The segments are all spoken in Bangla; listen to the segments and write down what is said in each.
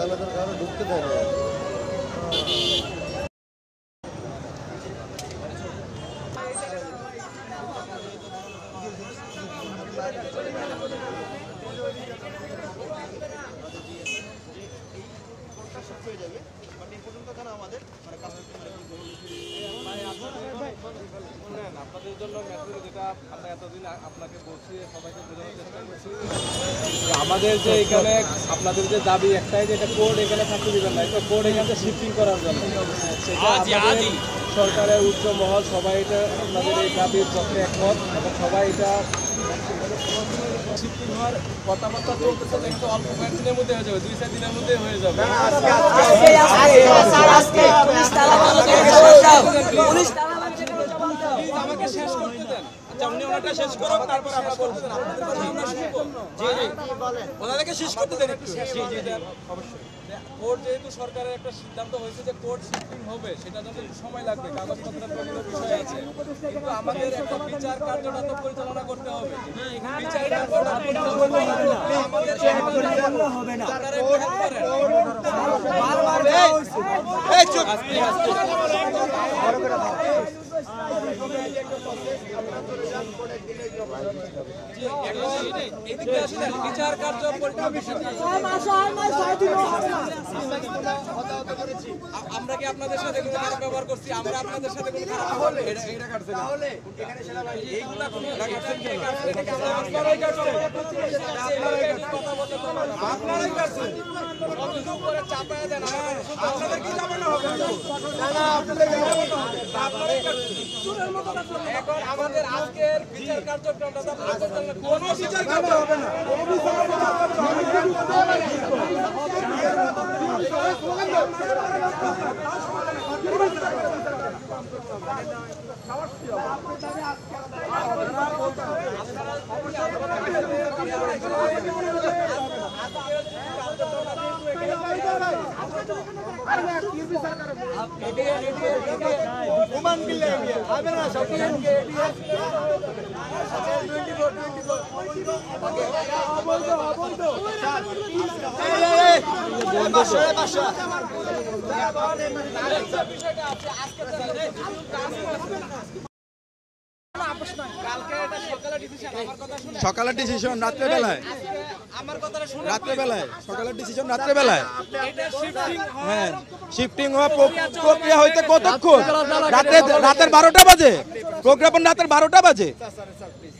আদালতের কারণে ঢুকতে দেয় না। আপনাদের জন্য মেসেজ যেটা আমরা এতদিন আপনাকে বলছি, সবাইকে বোঝানোর চেষ্টা করছি, আমাদের যে এখানে আপনাদের যে দাবি একটাই যে এটা কোর্ট এখানে থাকতে দিবেন না, এটা কোর্ট এখানে শিফটিং করার জন্য। সরকারের উচ্চ মহল সবাই এটা আপনাদের এই দাবির পক্ষে একমত এবং সবাই এটা শিফটিং হওয়ার কথাবার্তা চলতেছে, কিন্তু অল্প কয়েকদিনের মধ্যে হয়ে যাবে, 2-4 দিনের মধ্যে হয়ে যাবে। আমাকে শেষ করতে দেন। আচ্ছা, উনি ওনাটা শেষ করুন, তারপর আমরা বলতে দেন। আপনাদের কথা আমরা শুনবো। জি জি, ওনাদেরকে শেষ করতে দেন একটু। জি জি দেন, অবশ্যই। কোর্ট যেহেতু সরকারের একটা সিদ্ধান্ত হয়েছে যে কোর্ট শিফটিং হবে, সেটা জন্য একটু সময় লাগবে, কাগজপত্রের বিভিন্ন বিষয় আছে, কিন্তু আমাদের একটা বিচার কার্যটা তো পরিচালনা করতে হবে। বিচার কার্যটা আমাদের হবে না। আপনারা একটু হেল্প করেন। এই চুপ, আস্তে আস্তে বিচার কার্য আমরা কি আপনাদের সাথে কোনো খারাপ ব্যবহার করছি? আমরা আপনাদের সাথে কোনো খারাপ ব্যবহার চাপায় দেন, আপনাদের কি চাপানো হবে? এখন আমাদের আজকের বিচার কার্যক্রমটা কোনো বিচার কার্য হবে না। সকালের ডিসিশন রাত্রেবেলায়, সকালের ডিসিশন রাত্রেবেলায়। হ্যাঁ, শিফটিং হওয়া প্রক্রিয়া হইতে কতক্ষণ? রাতের 12টা বাজে, প্রোগ্রাম রাতের 12টা বাজে।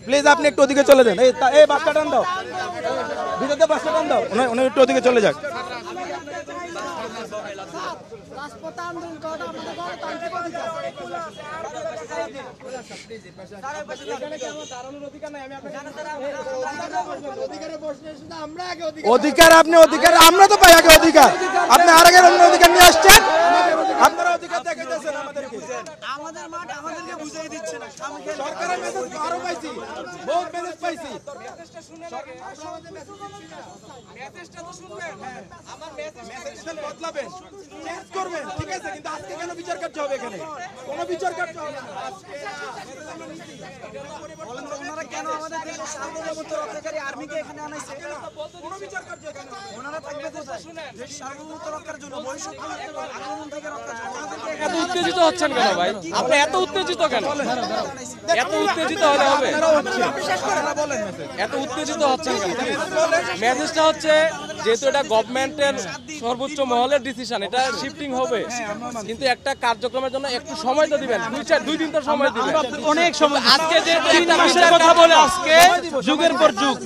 প্লিজ আপনি একটু ওদিকে চলে যান। এই বাসটা টান দাও, ভিতরে বাসটা টান দাও, উনি একটু ওদিকে চলে যাক। অধিকার আপনি অধিকার আমরা তো পাই আগে অধিকার, আপনি আর আগে অন্য অধিকার নিয়ে আসছেন। আপনারা অধিকার দেখাইতেছেন আমাদেরকে, আমাদের মাঠ আমাদেরকে বুঝিয়ে দিচ্ছে না। সরকারের মেসেজ আরো পাইছি, বহুত মেসেজ পাইছি। মেসেজটা শুনে লাগে, মেসেজটা তো শুনবেন, আমার মেসেজটা বদলাবেন, চেঞ্জ করবেন, ঠিক আছে? কিন্তু আজকে কেন বিচার কার্য হবে? এখানে কোনো বিচার কার্য হবে না। ওনারা কেন আমাদের দেশের সার্বভৌমত্ব রক্ষাকারী আর্মিকে এখানে আনাইছে? কোনো বিচার কার্য কেন? ওনারা থাকবে কোথায়? দেশ সার্বভৌমত্ব রক্ষার জন্য, বৈষম্য আক্রমণ থেকে রক্ষার জন্য। এত উত্তেজিত হচ্ছেন কেন ভাই? আপনি এত উত্তেজিত কেন? এত উত্তেজিত হলে হবে? এত উত্তেজিত হচ্ছেন কেন? মেসেজটা হচ্ছে যেহেতু এটা গভর্নমেন্টের সর্বোচ্চ মহলের ডিসিশন, এটা শিফটিং হবে, কিন্তু একটা কার্যক্রমের জন্য একটু সময় তো দিবেন, 2 দিন তো সময় দিবেন। অনেক সময়, আজকে যে 3 মাসের কথা বলে আজকে যুগের পর যুগ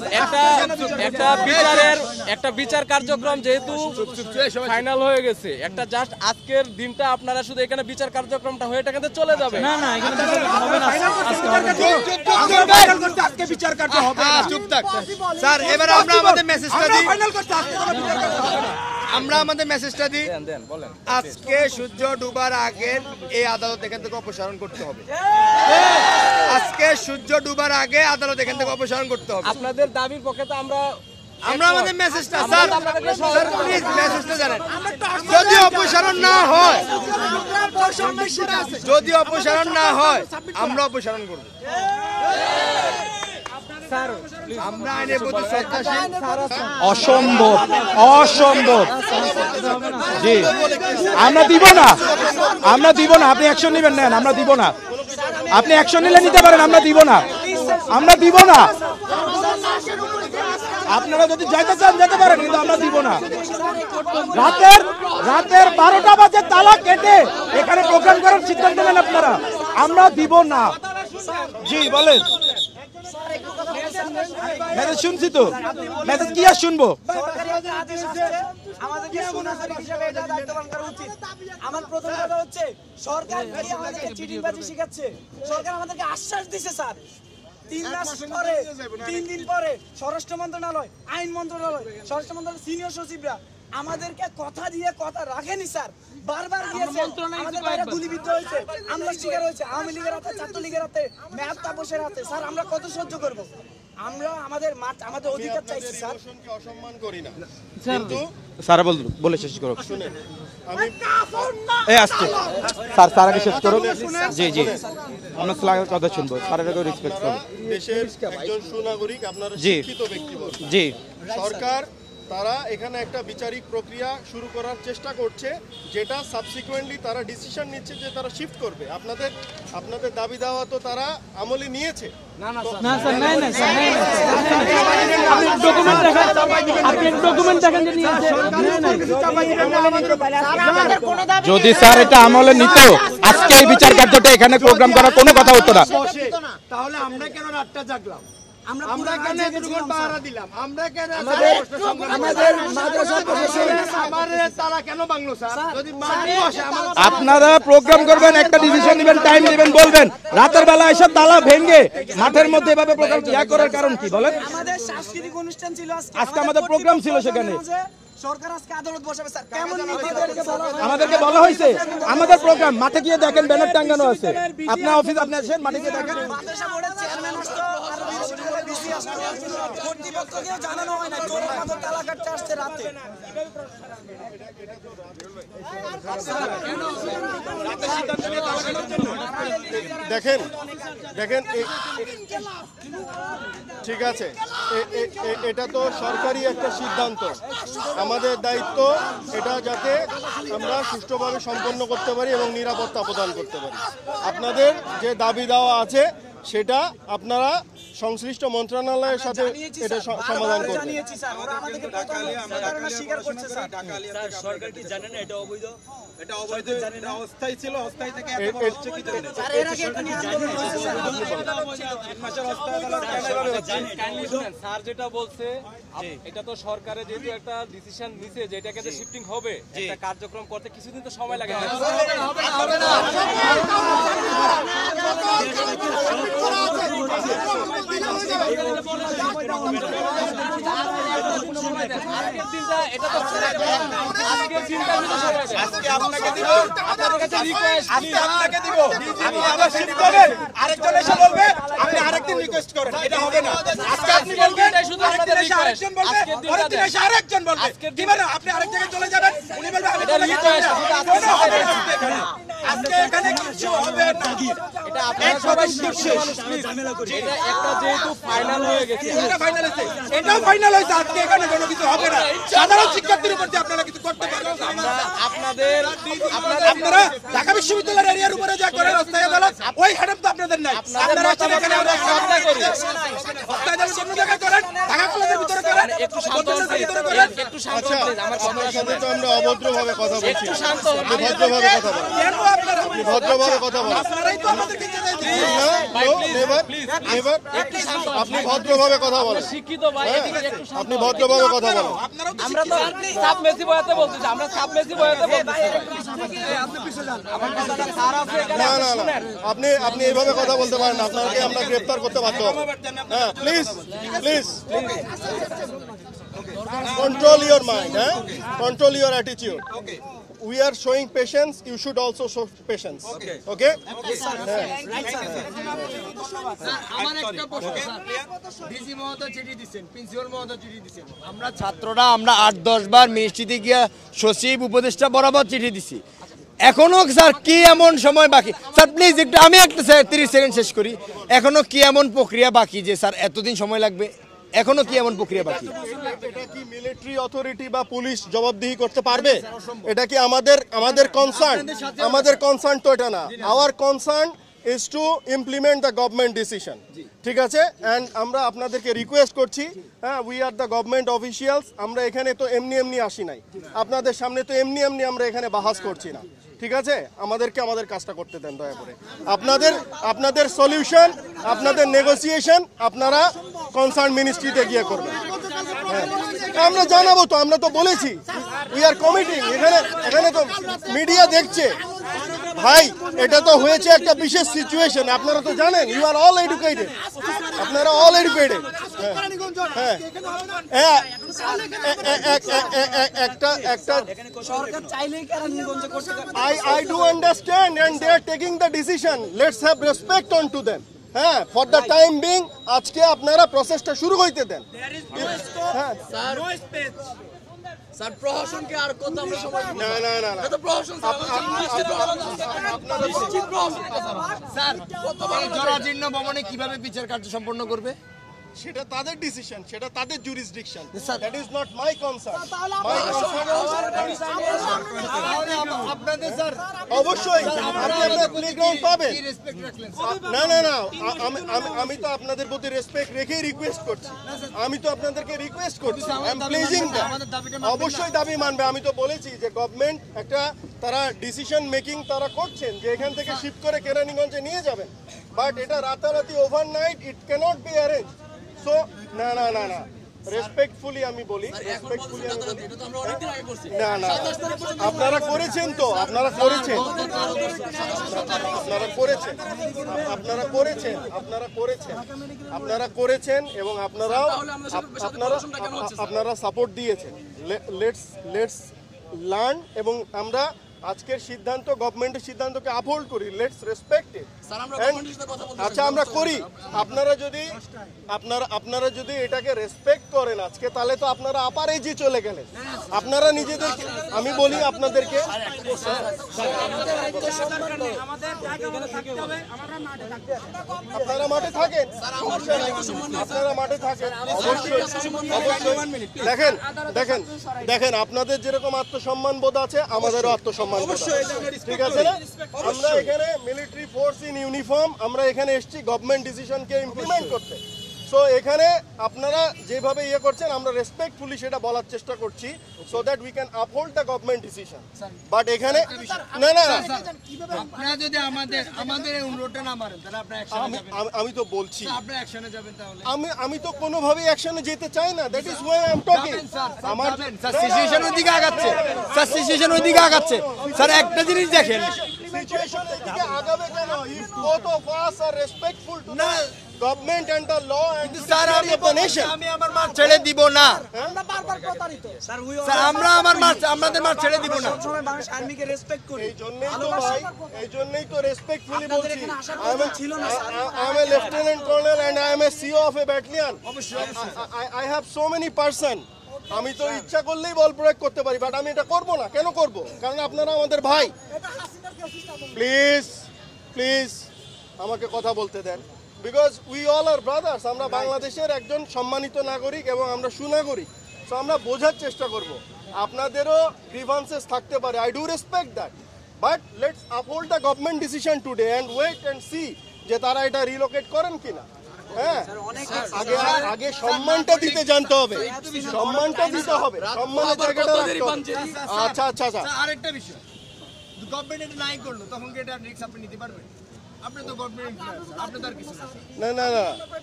একটা বিচার কার্যক্রম যেহেতু ফাইনাল হয়ে গেছে, একটা জাস্ট আজকের দিনটা আপনারা শুধু এখানে বিচার কার্যক্রমটা হয়ে এটা কিন্তু চলে যাবে। না না, এখানে হবে না, আজকে বিচার কার্য হবে না। চুপ থাক স্যার, এবার আমরা আমাদের মেসেজটা দিই, আজকে সূর্য ডুবার আগে এই আদালত এখান থেকে অপসারণ করতে হবে। আজকে সূর্য ডুবার আগে আদালত এখান থেকে অপসারণ করতে হবে। আপনাদের দাবির পক্ষে তো আমরা আমাদের মেসেজটা স্যার, প্লিজ মেসেজটা জানেন। যদি অপসারণ না হয়, আমরা অপসারণ করব। অসম্ভব, অসম্ভব। জি, আমরা দিব না, আমরা দিব না। আপনি অ্যাকশন নেবেন, নেন, আমরা দিব না। আপনি অ্যাকশন নিলে নিতে পারেন, আমরা দিব না, আমরা দিব না। আপনারা যদি যাইতে চান যেতে পারেন, কিন্তু আমরা দিব না। রাতের 12টা বাজে তালা কেটে এখানে প্রোগ্রাম করার সিদ্ধান্ত নেন আপনারা, আমরা দিব না। জি বলেন। মেসেজ শুনছি তো, মেসেজ কি আর শুনবো? আমার প্রথম কথা হচ্ছে সরকার আমাদেরকে চিটিংবাজি শিখাচ্ছে। সরকার আমাদেরকে আশ্বাস দিছে স্যার 3 দিন পরে স্বরাষ্ট্র মন্ত্রণালয়, আইন মন্ত্রণালয়, স্বরাষ্ট্র মন্ত্রণালয় সিনিয়র সচিবরা আমাদেরকে কথা দিয়ে কথা রাখেনি স্যার। বারবার গিয়েছে, আমাদের বাইরে গুলিবিদ্ধ হয়েছে, আমরা শিকার হয়েছে, আওয়ামী লীগের হাতে, ছাত্রলীগের হাতে, মেয়াদ তাপসের হাতে। স্যার আমরা কত সহ্য করব? আমরা আমাদের মাঠ, আমাদের অধিকার চাইছি স্যার। অসম্মান করি না, কিন্তু স্যার বলে শেষ করো। শুনেন, আমি এই আসছে স্যার, স্যার আগে শেষ করো। জি জি, আমরা স্যারের কথা শুনবো, স্যারের রেসপেক্ট করবো। দেশের একজন সুনাগরিক, আপনারা জি। শিক্ষিত ব্যক্তিবর্গ। জি, সরকার তারা এখানে একটা বিচারিক প্রক্রিয়া শুরু করার চেষ্টা করছে, যেটা সাবসিকুয়েন্টলি তারা ডিসিশন নিচ্ছে যে তারা শিফট করবে। আপনাদের দাবি দাওয়া তো তারা আমলে নিয়েছে। যদি স্যার এটা আমলে নিত, আজকে এই বিচার কার্যটা এখানে প্রোগ্রাম করার কোনো কথা হতো না। তাহলে আমরা কেন রাতটা জাগলাম? আমরা আমরা কেন এতক্ষণ পাহারা দিলাম? আমরা কেন আমাদের মাদ্রাসা প্রশাসন আমাদের তারা কেন বাংলো স্যার? যদি মানুষ আসে আমাদের আপনারা প্রোগ্রাম করবেন, একটা ডিসিশন নেবেন, টাইম নেবেন, বলবেন। রাতের বেলা এসব তালা ভেঙে মাঠের মধ্যে এভাবে প্রোগ্রাম করার কারণ কি বলেন? আমাদের সাংস্কৃতিক অনুষ্ঠান ছিল আজকে আমাদের প্রোগ্রাম ছিল সেখানে। সরকার আজকে আদালত বসাবে স্যার, কেমন নীতিদেরকে বলা হয়? আমাদেরকে বলা হয়েছে আমাদের প্রোগ্রাম, মাঠে গিয়ে দেখেন ব্যানার টাঙ্গানো আছে। আপনার অফিস, আপনি আসেন, মাঠে গিয়ে দেখেন। মাদ্রাসা বোর্ডের চেয়ারম্যান আসতো, আর বিসি আসতো, কর্তৃপক্ষকেও জানানো হয় না, চোরের মতো তালা কাটতে আসছে রাতে। দেখেন দেখেন ঠিক আছে, এটা তো সরকারি একটা সিদ্ধান্ত। আমাদের দায়িত্ব এটা যাতে আমরা সুষ্ঠুভাবে সম্পন্ন করতে পারি এবং নিরাপত্তা প্রদান করতে পারি। আপনাদের যে দাবি দেওয়া আছে সেটা আপনারা সংশ্লিষ্ট মন্ত্রণালয়ের সাথে এটা সমাধান করবেন। জানিয়েছি স্যার, ওরা আমাদেরকে প্রতারণা স্বীকার করছে স্যার। সরকার কি জানে না এটা অবৈধ? এটা অবৈধ, এটা অস্থায়ী ছিল, অস্থায়ী থেকে এত বড় হচ্ছে কি জন্য? স্যার এর আগে এটা নিয়ে আন্দোলন হয়েছে স্যার। 3 মাসের অস্থায়ী আদালত কেন এভাবে হচ্ছে? কাইন্ডলি শুনেন, স্যার যেটা বলছে, এটা তো সরকারের যেহেতু একটা ডিসিশন নিছে যে এটাকে যে শিফটিং হবে, একটা কার্যক্রম করতে কিছুদিন তো সময় লাগে। আজকে আপনাকে দিব, আপনার কাছে রিকোয়েস্ট, আজকে আপনাকে দিব, আপনি আবার শিফট করবেন, আরেকজন এসে বলবে আপনি আরেকদিন রিকোয়েস্ট করেন, এটা হবে না। আজকে আপনি বলবেন, আরেকদিন এসে আরেকজন বলবে, আরেকদিন এসে আরেকজন বলবে, কি মানে আপনি আরেক জায়গায় চলে যাবেন, উনি বলবে আমি চলে গেছি। কোনো হবে না আজকে এখানে কিছু হবে না। এটা আপনারা সবাই শিখছে, এটা একটা যেহেতু ফাইনাল হয়ে গেছে, এটা ফাইনাল হয়েছে, এটাও ফাইনাল হয়েছে, আজকে এখানে কোনো কিছু হবে না। সাধারণ শিক্ষার্থীর উপর দিয়ে আপনারা কিছু করতে পারবেন না। আপনারা ঢাকা বিশ্ববিদ্যালয়ের এরিয়ার উপরে যা করেন অস্থায়ী আদালত, ওই হেডআপ তো আপনাদের নাই। আপনারা এখানে আমরা শ্রদ্ধা করি, অস্থায়ী আদালত অন্য জায়গায় করেন, ঢাকা কলেজের ভিতরে করেন, একটু শান্ত হন, একটু শান্ত হন প্লিজ। আমার আপনার সাথে তো আমরা অভদ্রভাবে কথা বলছি, একটু শান্ত হন। আপনি ভদ্রভাবে কথা বলেন, কেন আপনারা আপনি ভদ্রভাবে কথা বলেন। আপনারাই তো আমাদেরকে জানাই দিন। আপনি ভদ্রভাবে কথা বলেন, শিক্ষিত ভাই, এদিকে একটু শান্ত আপনি ভদ্রভাবে কথা বলেন। আপনারাও তো আমরা তো সাবমেসি বয়াতে বলতেছি, আমরা সাবমেসি বয়াতে বলতেছি। আমার কথাটা স্যার আছে এখানে, না না না, আপনি এইভাবে কথা বলতে পারেন না, আপনাকে আমরা গ্রেফতার করতে বাধ্য হব। হ্যাঁ please please control your mind, control your attitude. Okay. We are showing patience, you should also show patience. Okay? আমার একটা প্রশ্ন স্যার, ডিসি মহোদয় চিঠি দিচ্ছেন, প্রিন্সিপাল মহোদয় চিঠি দিচ্ছেন, আমরা ছাত্ররা আমরা 8-10 বার মিনিস্ট্রিতে গিয়া সচিব উপদেষ্টা বরাবর চিঠি দিছি। এখনো স্যার কি এমন সময় বাকি স্যার প্লিজ একটু আমি একটা স্যার 30 সেকেন্ড শেষ করি এখনো কি এমন প্রক্রিয়া বাকি যে স্যার এতদিন সময় লাগবে এখনো কি এমন প্রক্রিয়া বাকি এটা কি মিলিটারি অথরিটি বা পুলিশ জবাবদিহি করতে পারবে এটা কি আমাদের কনসার্ন তো এটা না hour concern is to implement the government decision ঠিক আছে এন্ড আমরা আপনাদেরকে রিকোয়েস্ট করছি হ্যাঁ we are the government officials আমরা এখানে তো এমনি আসি নাই আপনাদের সামনে তো এমনি আমরা এখানে বাহাস করছি না ঠিক আছে আমাদের কাজটা করতে দেন দয়া করে আপনাদের সলিউশন আপনাদের নেগোসিয়েশন আপনারা কনসার্ন মিনিস্ট্রিতে গিয়ে করবেন হ্যাঁ আমরা জানাবো তো আমরা তো বলেছি উই আর কমিটিং এখানে তো মিডিয়া দেখছে ভাই এটা তো হয়েছে একটা বিশেষ সিচুয়েশন আপনারা তো জানেন ইউ আর অল এডুকেটেড আপনারা অল এডুকেটেড হ্যাঁ একটা সরকার চাইলেই কেরানীগঞ্জে করতে পারে I do understand and they are taking the decision let's have respect on to them হ্যাঁ ফর দ্য টাইম বিং আজকে আপনারা প্রসেসটা শুরু হইতে দেন হ্যাঁ স্যার প্রশাসনকে আর কত আমরা সময় দিব না এটা প্রশাসন স্যার এই জরাজীর্ণ ভবনে কিভাবে বিচার কার্য সম্পন্ন করবে সেটা তাদের ডিসিশন সেটা তাদের jurisdiction Sir. That is not my concern আপনাদের স্যার অবশ্যই আপনি আপনার প্লেগ্রাউন্ড পাবেন কি রেসপেক্ট রাখলেন না আমি তো আপনাদের প্রতি রেসপেক্ট রেখেই রিকোয়েস্ট করছি আমি তো আপনাদেরকে রিকোয়েস্ট করছি আই এম প্লেজিং অবশ্যই দাবি মানবে আমি তো বলেছি যে গভর্নমেন্ট একটা তারা ডিসিশন মেকিং তারা করছেন যে এখান থেকে শিফট করে কেরানীগঞ্জে নিয়ে যাবেন বাট এটা রাতারাতি ওভারনাইট ইট ক্যানট বি অ্যারেঞ্জ সো না রেসপেক্টফুলি আমি বলি রেসপেক্টফুলি আমি বলি না আপনারা করেছেন তো আপনারা করেছেন এবং আপনারা সাপোর্ট দিয়েছেন লেটস লার্ন এবং আমরা আজকের সিদ্ধান্ত গভর্নমেন্টের সিদ্ধান্তকে আপহোল্ড করি লেটস রেসপেক্ট ইট আচ্ছা আমরা করি আপনারা যদি এটাকে রেসপেক্ট করেন আজকে তাহলে তো আপনারা আপার এজে চলে গেলেন আপনারা নিজেদের আমি বলি আপনাদেরকে আপনারা মাঠে থাকেন দেখেন আপনাদের যেরকম আত্মসম্মান বোধ আছে আমাদেরও আত্মসম্মান বোধ আছে ঠিক আছে না আমরা এখানে মিলিটারি ফোর্স ইন ইউনিফর্ম আমরা এখানে এসেছি গভর্নমেন্ট ডিসিশনকে ইমপ্লিমেন্ট করতে সো এখানে আপনারা যেভাবে ইয়ে করছেন আমরা রেসপেক্টফুলি সেটা বলার চেষ্টা করছি so that we can uphold the government decision but এখানে না আপনারা যদি আমাদের এই অনুরোধটা না মানেন তাহলে আপনারা অ্যাকশনে যাবেন আমি তো বলছি আপনারা অ্যাকশনে যাবেন তাহলে আমি তো কোনোভাবেই অ্যাকশনে যেতে চাই না that is Y I am talking আমার সিচুয়েশন ওইদিকে আগাচ্ছে স্যার একটা জিনিস দেখেন সিচুয়েশন এদিকে আগাবে কেন if both of us are respectful to the government and the law and the security of the nation আমি আমার মাঠ ছেড়ে দিব না আমরা বারবার প্রতারিত স্যার আমরা আমাদের মাঠ ছেড়ে দিব না সবসময় বাংলাদেশ আর্মিকে রেসপেক্ট করি এই জন্যই তো রেসপেক্টফুলি আপনাদের বলছি এখানে আসার কথা ছিল না, sir. I am a lieutenant colonel and I am a CO of a battalion I have so many person আমি তো ইচ্ছা করলেই বল প্রয়োগ করতে পারি বাট আমি এটা করব না কেন করব কারণ আপনারা আমাদের ভাই প্লিজ আমাকে কথা বলতে দেন because we all are brothers আমরা বাংলাদেশের একজন সম্মানিত নাগরিক এবং আমরা সুনাগরিক সো আমরা বোঝার চেষ্টা করব আপনাদেরও গ্রিভান্সেস থাকতে পারে I do respect that but let's uphold the government decision today and wait and see যে তারা এটা রিলোকেট করেন কিনা হ্যাঁ আগে সম্মানটা দিতে জানতে হবে সম্মানটা দিতে হবে সম্মানের জায়গাটা রাখতে হবে আচ্ছা আরেকটা বিষয় গভর্নমেন্ট এটা নাই করলো তখন কি এটা রিস্ক আপনি নিতে পারবেন আপনি তো গভর্নমেন্ট আপনি তো আর কিছু না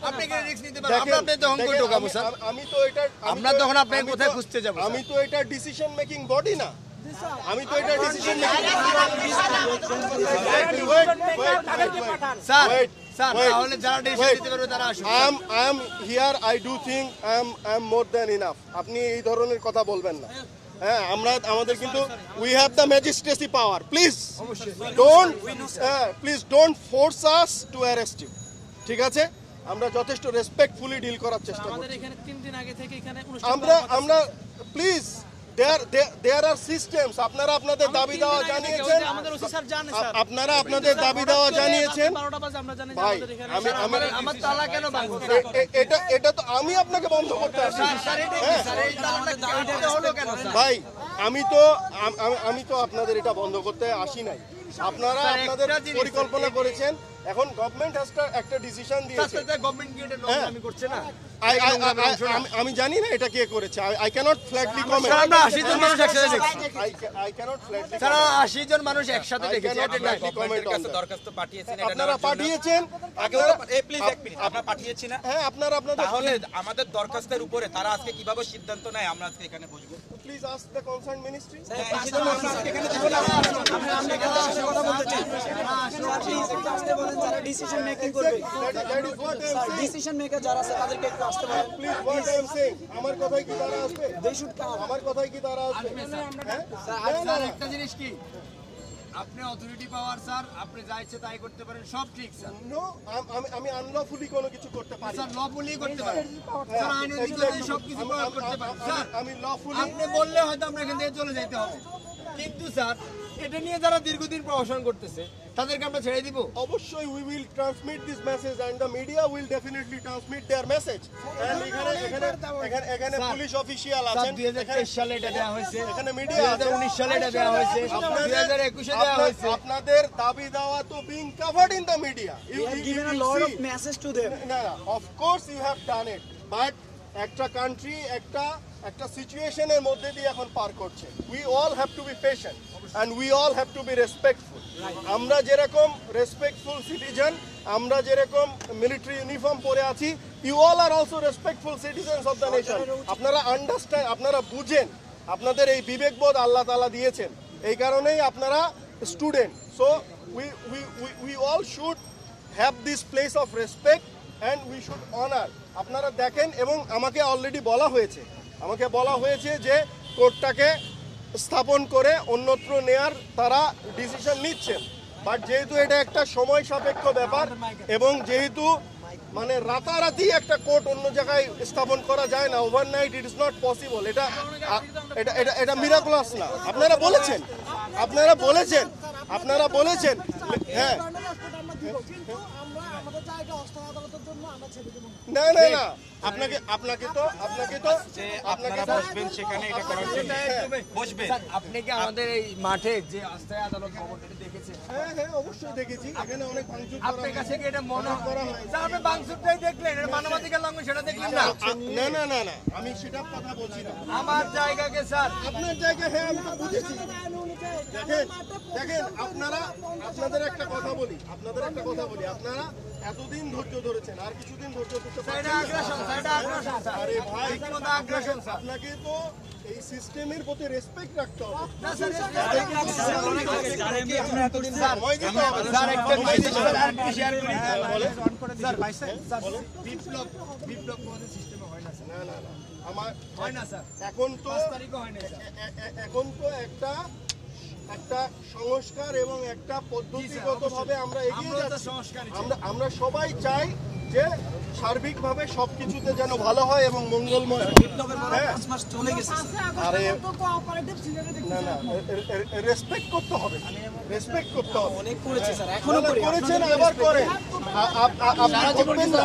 আপনি কি রিস্ক নিতে পারবেন আপনি তো অঙ্ক ঢোকাবো স্যার আমি তো এটা আমরা তখন আপনাকে কোথায় খুঁজতে যাব আমি তো এটা ডিসিশন মেকিং বডি না আমি তো এটা ডিসিশন মেকিং স্যার তাহলে যারা ডিসিশন নিতে পারবে তারা আসুন I am here I do think I am more than enough আপনি এই ধরনের কথা বলবেন না হ্যাঁ আমাদের কিন্তু we have the magistracy power please don't force us to arrest you ঠিক আছে আমরা যথেষ্ট রেসপেক্টফুলি ডিল করার চেষ্টা করছি এখানে 3 দিন আগে থেকে এখানে আমরা প্লিজ there are systems. আপনারা আপনাদের দাবি দেওয়া জানিয়েছেন, আমাদের ওসি স্যার জানে স্যার, আপনারা আপনাদের দাবি দেওয়া জানিয়েছেন। 12টা বাজে আমরা জানি যে ভাই আমাদের এখানে আমার তালা কেন ভাঙছে এটা তো আমি আপনাকে বন্ধ করতে আসি। হ্যাঁ ভাই, আমি তো আপনাদের এটা বন্ধ করতে আসি নাই। আপনারা আপনাদের পরিকল্পনা করেছেন, এখন গভর্নমেন্ট একটা ডিসিশন দিয়েছে। গভর্নমেন্ট কি এটা নোংরামি করছে না? আমি জানি না এটা কে করেছে। I cannot flatly comment. আমরা 80 জন মানুষ একসাথে দেখছি। আই ক্যানট ফ্ল্যাটলি স্যার 80 জন মানুষ একসাথে দেখেছি। দরখাস্ত পাঠিয়েছেন, এটা আপনারা পাঠিয়েছেন, প্লিজ এক মিনিট, আমরা পাঠিয়েছি না? হ্যাঁ আপনারা আপনাদের তাহলে আমাদের দরখাস্তের উপরে তারা আজকে কিভাবে সিদ্ধান্ত নেয় আমরা আজকে এখানে বসবো? Please ask the concern ministry. যারা ডিসিশন মেকিং করবে, That is what I am saying. Decision maker যারা আছে তাদেরকে একটু আসতে বলেন। Please, what I am saying. আমার কথাই কি তারা আসবে? They should come. আমার কথাই কি তারা আসবে? হ্যাঁ? স্যার একটা জিনিস কি, আপনি অথরিটি পাওয়ার স্যার, আপনি যা ইচ্ছে তাই করতে পারেন, সব ঠিক স্যার। No, আমি আনলফুলি কোনো কিছু করতে পারি না। স্যার লফুলি করতে পারেন স্যার, আইনের ভিতরে সবকিছু প্রয়োগ করতে পারেন স্যার। আমি লফুলি আপনি বললে হয়তো আমরা এখান থেকে চলে যেতে হবে, কিন্তু স্যার এটা নিয়ে যারা দীর্ঘদিন প্রশাসন করতেছে তাদেরকে আমরা ছেড়ে দিব? অবশ্যই we will transmit this message and the media will definitely transmit their message. And এখানে পুলিশ অফিসিয়াল স্যার আছেন, 2023 সালে এটা দেওয়া হয়েছে, এখানে মিডিয়া আছে, 2019 সালে এটা দেওয়া হয়েছে, 2021 এ দেওয়া হয়েছে। আপনাদের দাবি দেওয়া তো being covered in the media. We have given a lot of message to them. না, of course you have done it, but একটা কান্ট্রি একটা সিচুয়েশনের মধ্যে দিয়ে এখন পার করছে। We all have to be patient and we all have to be respectful. আমরা যেরকম রেসপেক্টফুল সিটিজেন, আমরা যেরকম মিলিটারি ইউনিফর্ম পরে আছি, you all are also respectful citizens of the nation. আপনারা আন্ডারস্ট্যান্ড, আপনারা বুঝেন, আপনাদের এই বিবেকবোধ আল্লাহ তাআলা দিয়েছেন, এই কারণেই আপনারা student. So we all should have this place of respect and we should honor. আপনারা দেখেন, এবং আমাকে অলরেডি বলা হয়েছে যে কোর্টটাকে স্থাপন করে অন্যত্র নেয়ার তারা ডিসিশন নিচ্ছেন। বাট যেহেতু এটা একটা সময় সাপেক্ষ ব্যাপার, এবং যেহেতু মানে রাতারাতি একটা কোর্ট অন্য জায়গায় স্থাপন করা যায় না, overnight it is not possible. এটা মিরাকুলাস না। আপনারা বলেছেন হ্যাঁ। না আপনাকে তো বসবেন সেখানে এটা করার জন্য বসবেন। স্যার আপনি কি আমাদের এই মাঠে যে আস্থায় আদালত ভবনটা দেখেছেন? হ্যাঁ অবশ্যই দেখেছি। এখানে অনেক ভাঙচুর করা আপনার কাছে কি এটা মনে করা হয়? স্যার আপনি বাংসুরটাই দেখলেন, এটা মানবাধিকার লঙ্ঘন সেটা দেখলেন না? না আমি সেটা কথা বলছি না। আমার জায়গাকে স্যার, আপনার জায়গায়, হ্যাঁ আমি তো বুঝেছি। দেখেন আপনাদের একটা কথা বলি, আপনারা এতদিন ধৈর্য ধরেছেন, আর কিছুদিন ধৈর্য ধরতে স্যার এটা আগ্রাসন, স্যার এটা আগ্রাসন স্যার। আরে ভাই, রীতিমতো আগ্রাসন স্যার। আপনাকে তো এই সিস্টেমের প্রতি রেসপেক্ট রাখতে হবে। না স্যার সময় দিতে হবে। স্যার একটা মেসেজ আর কি শেয়ার করি স্যার বিপ্লব আমাদের সিস্টেমে হয় না স্যার। না আমার হয় না স্যার, এখন তো 5 তারিখও হয় না স্যার। একটা সংস্কার এবং একটা পদ্ধতিগতভাবে আমরা এগিয়ে আমরা তো যাচ্ছি। সংস্কারই আমরা সবাই চাই যে সার্বিকভাবে সবকিছুতে যেন ভালো হয় এবং মঙ্গলময় হয়। হ্যাঁ, 5 মাস চলে গেছে। আরে না রেসপেক্ট করতে হবে, অনেক করেছে স্যার, এখনো করি। করেছেন, আবার করেন। আপনারা ঠকবেন না,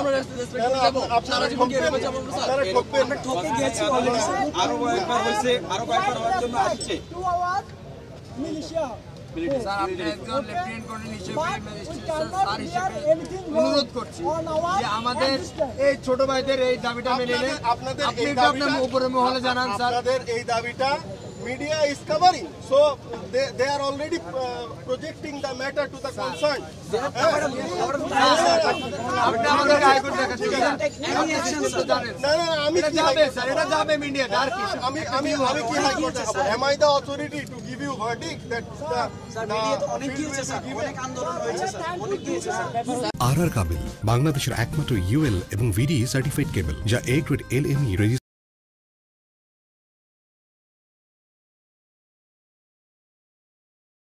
আপনারা ঠকবেন না। ঠকে গেছি অলরেডি। আরো কয়েকবার হয়েছে, আরো কয়েকবার হওয়ার জন্য আসছে। স্যার আপনি একজন লেফটেন্যান্ট কর্নেল হিসেবে ম্যাজিস্ট্রেট স্যার হিসেবে অনুরোধ করছি যে আমাদের এই ছোট ভাইদের এই দাবিটা মেনে নেন। আপনাদের আপনি এই একটু আপনার দাবিটা উপরে মহলে জানান স্যার। আপনাদের এই দাবিটা media is covering, so they are already projecting the matter to the concerned. আপনি আমাদেরকে হাইকোর্ট দেখাচ্ছেন না আমি এটা কি যাবে স্যার, এটা যাবে মিডিয়াতে। আর কি আমি কি হাইকোর্ট দেখাবো? am I the authority to give you verdict that sir media তো অনেক দিয়েছে স্যার, অনেক আন্দোলন হয়েছে স্যার, অনেক দিয়েছে স্যার। RR কাবেল বাংলাদেশের একমাত্র UL এবং VDE সার্টিফাইড কেবল, যা A গ্রেড LME রেজিস্ট্রেশন